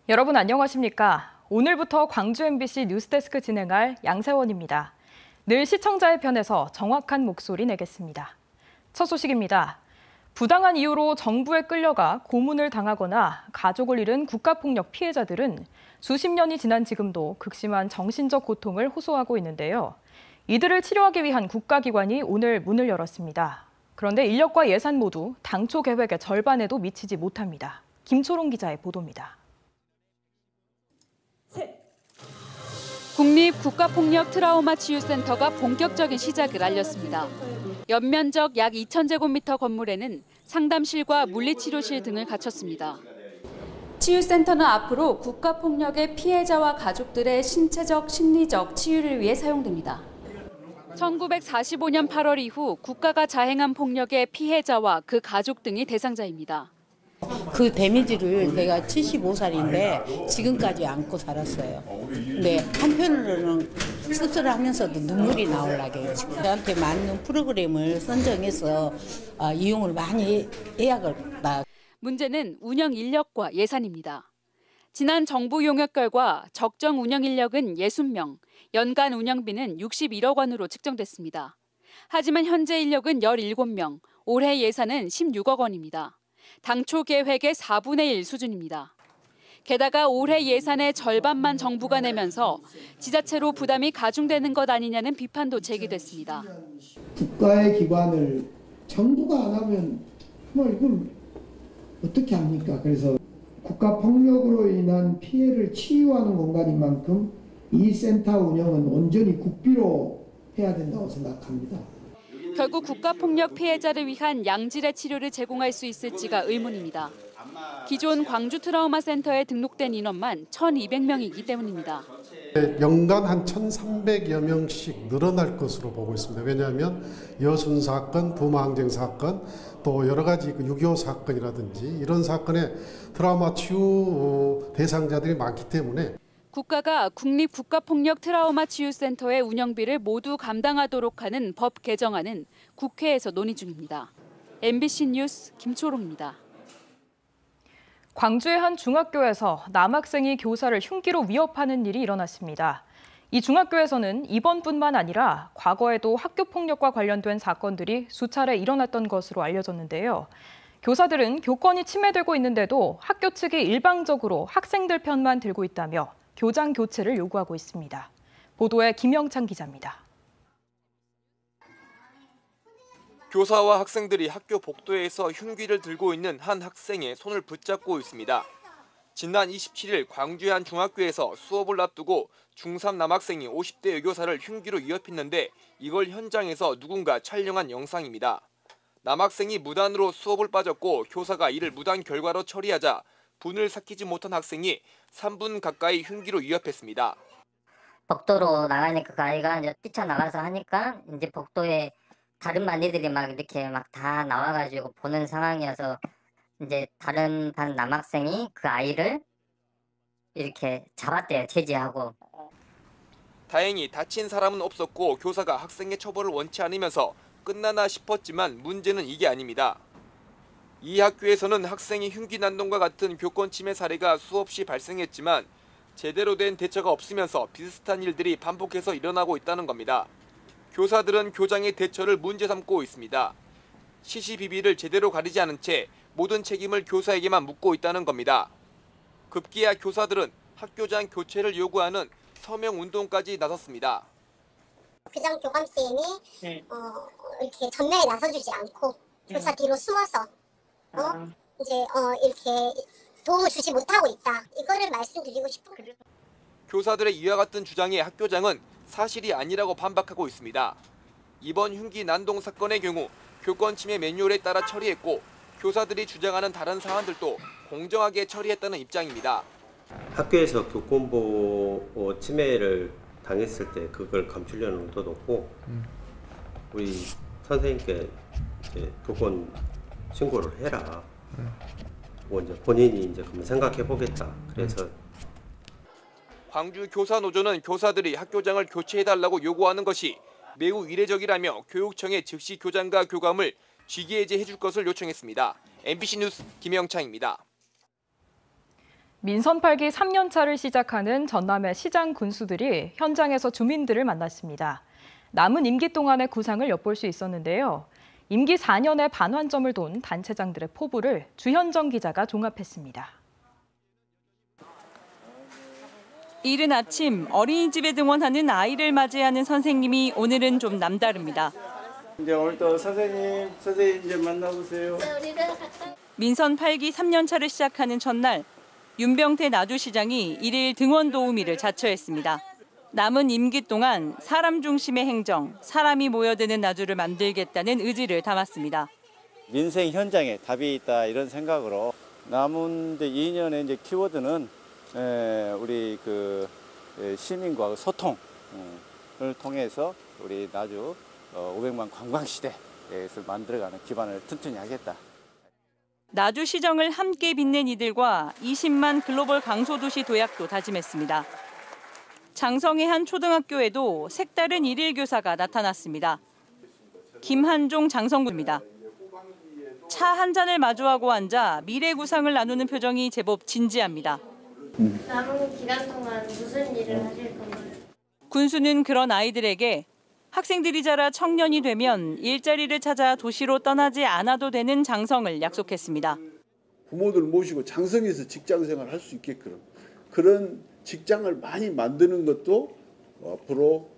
여러분 안녕하십니까? 오늘부터 광주 MBC 뉴스데스크 진행할 양세원입니다. 늘 시청자의 편에서 정확한 목소리 내겠습니다. 첫 소식입니다. 부당한 이유로 정부에 끌려가 고문을 당하거나 가족을 잃은 국가폭력 피해자들은 수십 년이 지난 지금도 극심한 정신적 고통을 호소하고 있는데요. 이들을 치료하기 위한 국가기관이 오늘 문을 열었습니다. 그런데 인력과 예산 모두 당초 계획의 절반에도 미치지 못합니다. 김초롱 기자의 보도입니다. 국립국가폭력 트라우마 치유센터가 본격적인 시작을 알렸습니다. 연면적 약 2,000제곱미터 건물에는 상담실과 물리치료실 등을 갖췄습니다. 치유센터는 앞으로 국가폭력의 피해자와 가족들의 신체적, 심리적 치유를 위해 사용됩니다. 1945년 8월 이후 국가가 자행한 폭력의 피해자와 그 가족 등이 대상자입니다. 그 데미지를 내가 75살인데 지금까지 안고 살았어요. 근데 한편으로는 씁쓸하면서도 눈물이 나오려고 저한테 맞는 프로그램을 선정해서 이용을 많이 해야겠다. 문제는 운영 인력과 예산입니다. 지난 정부 용역 결과 적정 운영 인력은 60명, 연간 운영비는 61억 원으로 측정됐습니다. 하지만 현재 인력은 17명, 올해 예산은 16억 원입니다. 당초 계획의 4분의 1 수준입니다. 게다가 올해 예산의 절반만 정부가 내면서 지자체로 부담이 가중되는 것 아니냐는 비판도 제기됐습니다. 국가의 기관을 정부가 안 하면 이걸 어떻게 합니까? 그래서 국가폭력으로 인한 피해를 치유하는 공간인 만큼 이 센터 운영은 온전히 국비로 해야 된다고 생각합니다. 결국 국가폭력 피해자를 위한 양질의 치료를 제공할 수 있을지가 의문입니다. 기존 광주 트라우마 센터에 등록된 인원만 1,200명이기 때문입니다. 연간 한 1,300여 명씩 늘어날 것으로 보고 있습니다. 왜냐하면 여순 사건, 부마항쟁 사건, 또 여러 가지 6.25 사건이라든지 이런 사건에 트라우마 치유 대상자들이 많기 때문에 국가가 국립국가폭력 트라우마 치유센터의 운영비를 모두 감당하도록 하는 법 개정안은 국회에서 논의 중입니다. MBC 뉴스 김초롱입니다. 광주의 한 중학교에서 남학생이 교사를 흉기로 위협하는 일이 일어났습니다. 이 중학교에서는 이번뿐만 아니라 과거에도 학교 폭력과 관련된 사건들이 수차례 일어났던 것으로 알려졌는데요. 교사들은 교권이 침해되고 있는데도 학교 측이 일방적으로 학생들 편만 들고 있다며 교장 교체를 요구하고 있습니다. 보도에 김영찬 기자입니다. 교사와 학생들이 학교 복도에서 흉기를 들고 있는 한 학생의 손을 붙잡고 있습니다. 지난 27일 광주의 한 중학교에서 수업을 앞두고 중3 남학생이 50대 여교사를 흉기로 위협했는데 이걸 현장에서 누군가 촬영한 영상입니다. 남학생이 무단으로 수업을 빠졌고 교사가 이를 무단 결과로 처리하자 분을 삭히지 못한 학생이 3분 가까이 흉기로 위협했습니다. 복도로 나가니까 그 아이가 이제 뛰쳐나가서 하니까 이제 복도에 다른 반디들이 막 이렇게 막 다 나와가지고 보는 상황이어서 이제 다른 반 남학생이 그 아이를 이렇게 잡았대요, 제지하고. 다행히 다친 사람은 없었고 교사가 학생의 처벌을 원치 않으면서 끝나나 싶었지만 문제는 이게 아닙니다. 이 학교에서는 학생이 흉기 난동과 같은 교권 침해 사례가 수없이 발생했지만 제대로 된 대처가 없으면서 비슷한 일들이 반복해서 일어나고 있다는 겁니다. 교사들은 교장의 대처를 문제 삼고 있습니다. 시시비비를 제대로 가리지 않은 채 모든 책임을 교사에게만 묻고 있다는 겁니다. 급기야 교사들은 학교장 교체를 요구하는 서명 운동까지 나섰습니다. 교장 교감쌤이 이렇게 전면에 나서주지 않고 교사 뒤로 숨어서 이렇게 도움을 주지 못하고 있다. 이거를 말씀드리고 싶은. 교사들의 이와 같은 주장에 학교장은 사실이 아니라고 반박하고 있습니다. 이번 흉기 난동 사건의 경우 교권 침해 매뉴얼에 따라 처리했고 교사들이 주장하는 다른 사안들도 공정하게 처리했다는 입장입니다. 학교에서 교권보호 침해를 당했을 때 그걸 감추려는 의도도 없고 우리 선생님께 이제 교권 신고를 해라. 이제 본인이 이제 그러면 생각해 보겠다. 그래서 광주 교사노조는 교사들이 학교장을 교체해달라고 요구하는 것이 매우 이례적이라며 교육청에 즉시 교장과 교감을 직위해제해 줄 것을 요청했습니다. MBC 뉴스 김영창입니다. 민선 8기 3년차를 시작하는 전남의 시장 군수들이 현장에서 주민들을 만났습니다. 남은 임기 동안의 구상을 엿볼 수 있었는데요. 임기 4년의 반환점을 돈 단체장들의 포부를 주현정 기자가 종합했습니다. 이른 아침 어린이집에 등원하는 아이를 맞이하는 선생님이 오늘은 좀 남다릅니다. 이제 오늘도 선생님 이제 만나보세요. 민선 8기 3년차를 시작하는 전날 윤병태 나주시장이 1일 등원 도우미를 자처했습니다. 남은 임기 동안 사람 중심의 행정, 사람이 모여드는 나주를 만들겠다는 의지를 담았습니다. 민생 현장에 답이 있다 이런 생각으로 남은 2년의 이제 키워드는 우리 시민과 소통을 통해서 우리 나주 500만 관광 시대를 만들어가는 기반을 튼튼히 하겠다. 나주시정을 함께 빛낸 이들과 20만 글로벌 강소도시 도약도 다짐했습니다. 장성의 한 초등학교에도 색다른 일일 교사가 나타났습니다. 김한종 장성구입니다. 차 한 잔을 마주하고 앉아 미래 구상을 나누는 표정이 제법 진지합니다. 남은 기간 동안 무슨 일을 하실 건가요? 군수는 그런 아이들에게 학생들이 자라 청년이 되면 일자리를 찾아 도시로 떠나지 않아도 되는 장성을 약속했습니다. 부모들 모시고 장성에서 직장생활 할 수 있게끔 그런 직장을 많이 만드는 것도 앞으로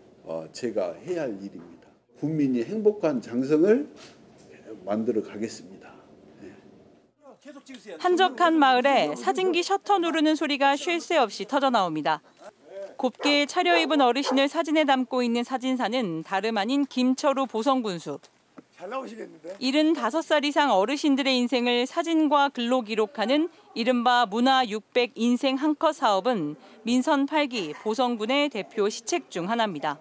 제가 해야 할 일입니다. 국민이 행복한 장성을 만들어 가겠습니다. 한적한 마을에 사진기 셔터 누르는 소리가 쉴 새 없이 터져나옵니다. 곱게 차려입은 어르신을 사진에 담고 있는 사진사는 다름 아닌 김철우 보성군수. 75살 이상 어르신들의 인생을 사진과 글로 기록하는 이른바 문화 600 인생 한컷 사업은 민선 8기 보성군의 대표 시책 중 하나입니다.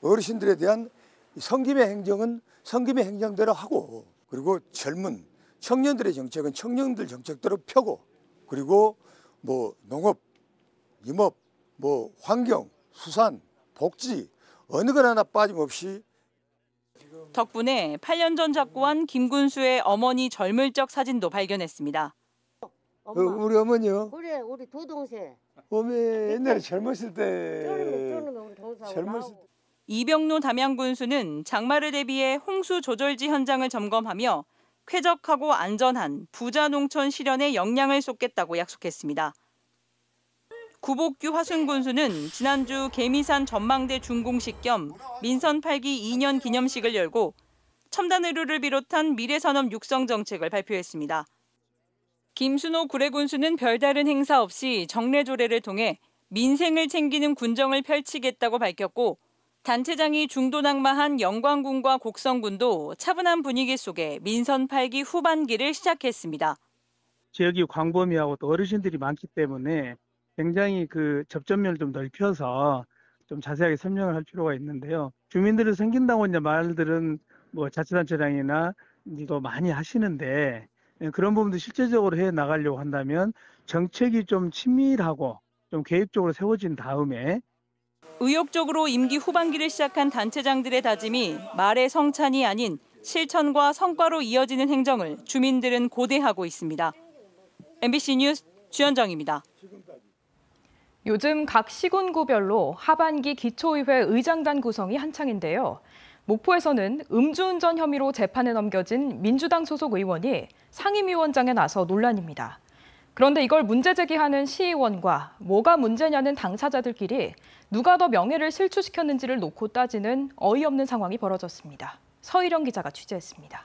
어르신들에 대한 성김의 행정은 성김의 행정대로 하고, 그리고 젊은 청년들의 정책은 청년들 정책대로 펴고, 그리고 농업, 임업, 환경, 수산, 복지 어느 것 하나 빠짐없이. 덕분에 8년 전 작고한 김군수의 어머니 젊을 적 사진도 발견했습니다. 우리 어머니요? 그래, 우리 두 동생. 어머 옛날에 젊었을 때. 이병로 담양군수는 장마를 대비해 홍수 조절지 현장을 점검하며 쾌적하고 안전한 부자 농촌 실현에 역량을 쏟겠다고 약속했습니다. 구복규 화순군수는 지난주 계미산 전망대 준공식 겸 민선 8기 2년 기념식을 열고 첨단 의료를 비롯한 미래산업 육성 정책을 발표했습니다. 김순호 구례군수는 별다른 행사 없이 정례조례를 통해 민생을 챙기는 군정을 펼치겠다고 밝혔고, 단체장이 중도낙마한 영광군과 곡성군도 차분한 분위기 속에 민선 8기 후반기를 시작했습니다. 지역이 광범위하고 또 어르신들이 많기 때문에 굉장히 그 접점면을 좀 넓혀서 좀 자세하게 설명을 할 필요가 있는데요. 주민들을 섬긴다고 이제 말들은 자치단체장이나 또 많이 하시는데, 그런 부분도 실제적으로 해 나가려고 한다면 정책이 좀 친밀하고 좀 계획적으로 세워진 다음에. 의욕적으로 임기 후반기를 시작한 단체장들의 다짐이 말의 성찬이 아닌 실천과 성과로 이어지는 행정을 주민들은 고대하고 있습니다. MBC 뉴스 주현정입니다. 요즘 각 시군구별로 하반기 기초의회 의장단 구성이 한창인데요. 목포에서는 음주운전 혐의로 재판에 넘겨진 민주당 소속 의원이 상임위원장에 나서 논란입니다. 그런데 이걸 문제 제기하는 시의원과 뭐가 문제냐는 당사자들끼리 누가 더 명예를 실추시켰는지를 놓고 따지는 어이없는 상황이 벌어졌습니다. 서희령 기자가 취재했습니다.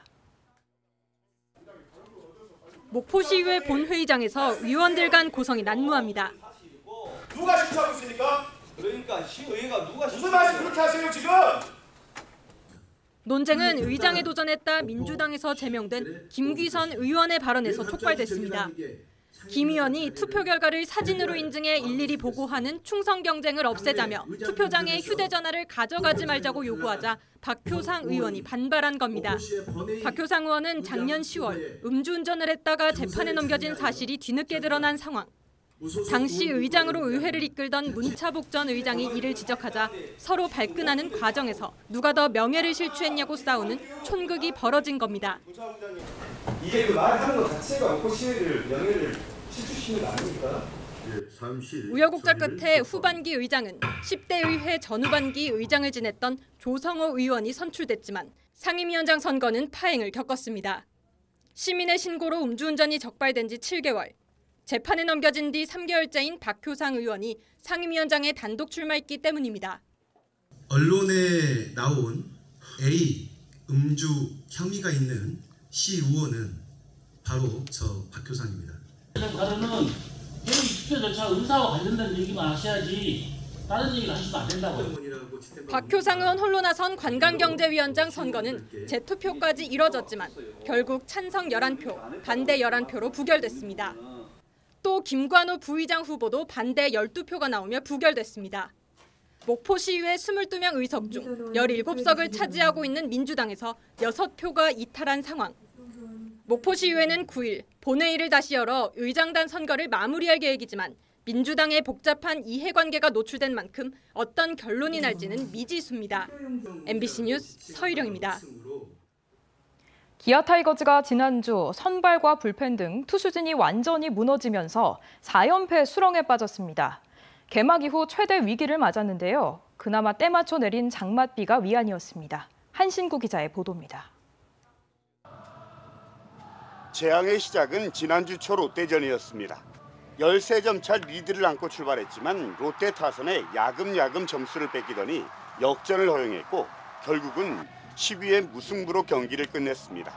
목포시의회 본회의장에서 의원들 간 고성이 난무합니다. 누가 실추하고 있습니까? 그러니까 시의회가 누가 무슨 말씀 그렇게 하세요 지금? 논쟁은 의장에 도전했다 민주당에서 제명된 김귀선 의원의 발언에서 촉발됐습니다. 김 의원이 투표 결과를 사진으로 인증해 일일이 보고하는 충성 경쟁을 없애자며 투표장에 휴대전화를 가져가지 말자고 요구하자 박효상 의원이 반발한 겁니다. 박효상 의원은 작년 10월 음주운전을 했다가 재판에 넘겨진 사실이 뒤늦게 드러난 상황. 당시 의장으로 의회를 이끌던 문차복 전 의장이 이를 지적하자 서로 발끈하는 과정에서 누가 더 명예를 실추했냐고 싸우는 촌극이 벌어진 겁니다. 이게 그 말하는 것 자체가 목포 시의회를 명예를 실추심을 아닙니까? 우여곡절 끝에 후반기 의장은 10대 의회 전후반기 의장을 지냈던 조성호 의원이 선출됐지만 상임위원장 선거는 파행을 겪었습니다. 시민의 신고로 음주운전이 적발된 지 7개월, 재판에 넘겨진 뒤 3개월째인 박효상 의원이 상임위원장에 단독 출마했기 때문입니다. 언론에 나온 A 음주 혐의가 있는 C 의원은 바로 저 박효상입니다. 다루는 투표 절차 의사와 관련된 얘기만 하셔야지 다른 얘기를 하시면 안 된다고요. 박효상 의원 홀로 나선 관광경제위원장 선거는 재투표까지 이뤄졌지만 결국 찬성 11표, 반대 11표로 부결됐습니다. 또 김관우 부의장 후보도 반대 12표가 나오며 부결됐습니다. 목포시의회 22명 의석 중 17석을 차지하고 있는 민주당에서 6표가 이탈한 상황. 목포시의회는 9일 본회의를 다시 열어 의장단 선거를 마무리할 계획이지만 민주당의 복잡한 이해관계가 노출된 만큼 어떤 결론이 날지는 미지수입니다. MBC 뉴스 서희령입니다. 기아 타이거즈가 지난주 선발과 불펜 등 투수진이 완전히 무너지면서 4연패 수렁에 빠졌습니다. 개막 이후 최대 위기를 맞았는데요. 그나마 때맞춰 내린 장맛비가 위안이었습니다. 한신구 기자의 보도입니다. 재앙의 시작은 지난주 초 롯데전이었습니다. 13점 차 리드를 안고 출발했지만 롯데 타선에 야금야금 점수를 뺏기더니 역전을 허용했고 결국은 10위의 무승부로 경기를 끝냈습니다.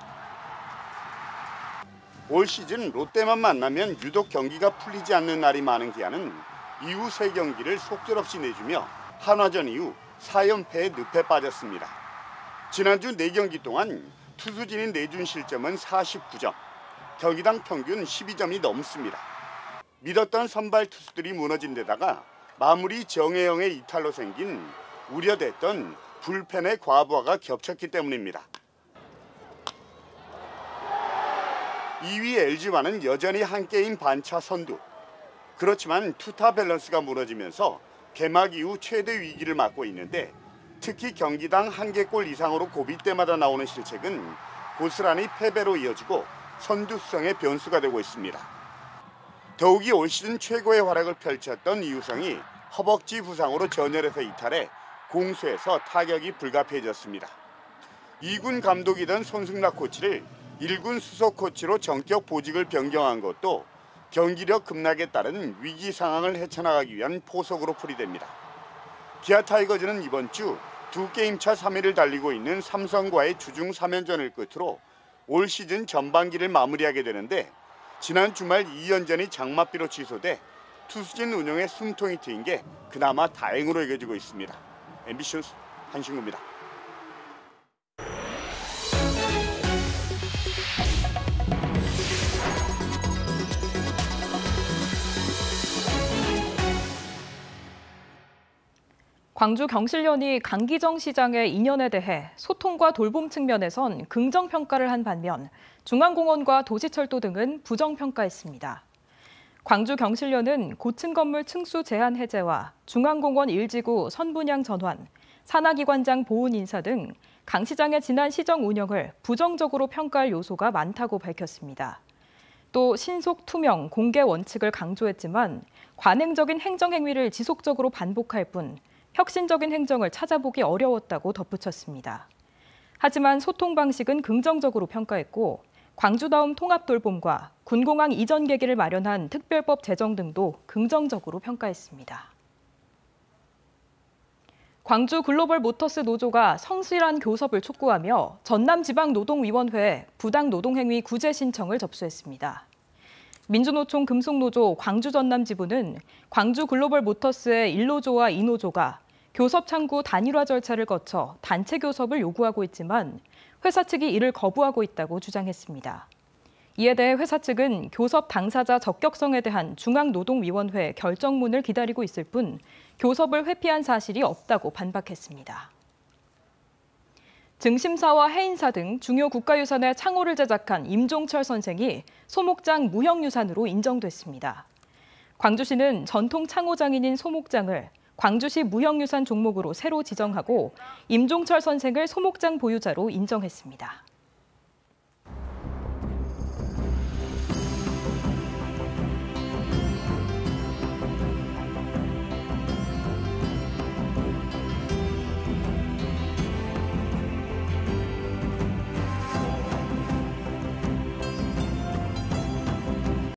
올 시즌 롯데만 만나면 유독 경기가 풀리지 않는 날이 많은 기아는 이후 3경기를 속절없이 내주며 한화전 이후 4연패의 늪에 빠졌습니다. 지난주 4경기 동안 투수진이 내준 실점은 49점, 경기당 평균 12점이 넘습니다. 믿었던 선발 투수들이 무너진 데다가 마무리 정혜영의 이탈로 생긴 우려됐던 불펜의 과부하가 겹쳤기 때문입니다. 2위 LG와는 여전히 한 게임 반차 선두. 그렇지만 투타 밸런스가 무너지면서 개막 이후 최대 위기를 맞고 있는데 특히 경기당 1개골 이상으로 고비 때마다 나오는 실책은 고스란히 패배로 이어지고 선두 수성의 변수가 되고 있습니다. 더욱이 올 시즌 최고의 활약을 펼쳤던 이우성이 허벅지 부상으로 전열에서 이탈해 공수에서 타격이 불가피해졌습니다. 2군 감독이던 손승락 코치를 1군 수석 코치로 전격 보직을 변경한 것도 경기력 급락에 따른 위기 상황을 헤쳐나가기 위한 포석으로 풀이됩니다. 기아 타이거즈는 이번 주 2게임차 3위를 달리고 있는 삼성과의 주중 3연전을 끝으로 올 시즌 전반기를 마무리하게 되는데 지난 주말 2연전이 장맛비로 취소돼 투수진 운영에 숨통이 트인 게 그나마 다행으로 여겨지고 있습니다. MBC 뉴스 한신구입니다. 광주 경실련이 강기정 시장의 인연에 대해 소통과 돌봄 측면에선 긍정평가를 한 반면 중앙공원과 도시철도 등은 부정평가했습니다. 광주 경실련은 고층 건물 층수 제한 해제와 중앙공원 1지구 선분양 전환, 산하기관장 보훈 인사 등 강 시장의 지난 시정 운영을 부정적으로 평가할 요소가 많다고 밝혔습니다. 또 신속, 투명, 공개 원칙을 강조했지만 관행적인 행정행위를 지속적으로 반복할 뿐 혁신적인 행정을 찾아보기 어려웠다고 덧붙였습니다. 하지만 소통 방식은 긍정적으로 평가했고 광주다움 통합돌봄과 군공항 이전 계기를 마련한 특별법 제정 등도 긍정적으로 평가했습니다. 광주 글로벌 모터스 노조가 성실한 교섭을 촉구하며 전남지방노동위원회에 부당 노동행위 구제 신청을 접수했습니다. 민주노총 금속노조 광주 전남지부는 광주 글로벌 모터스의 1노조와 2노조가 교섭 창구 단일화 절차를 거쳐 단체 교섭을 요구하고 있지만 회사 측이 이를 거부하고 있다고 주장했습니다. 이에 대해 회사 측은 교섭 당사자 적격성에 대한 중앙노동위원회 결정문을 기다리고 있을 뿐 교섭을 회피한 사실이 없다고 반박했습니다. 증심사와 해인사 등 중요 국가유산의 창호를 제작한 임종철 선생이 소목장 무형유산으로 인정됐습니다. 광주시는 전통 창호장인인 소목장을 광주시 무형유산 종목으로 새로 지정하고 임종철 선생을 소목장 보유자로 인정했습니다.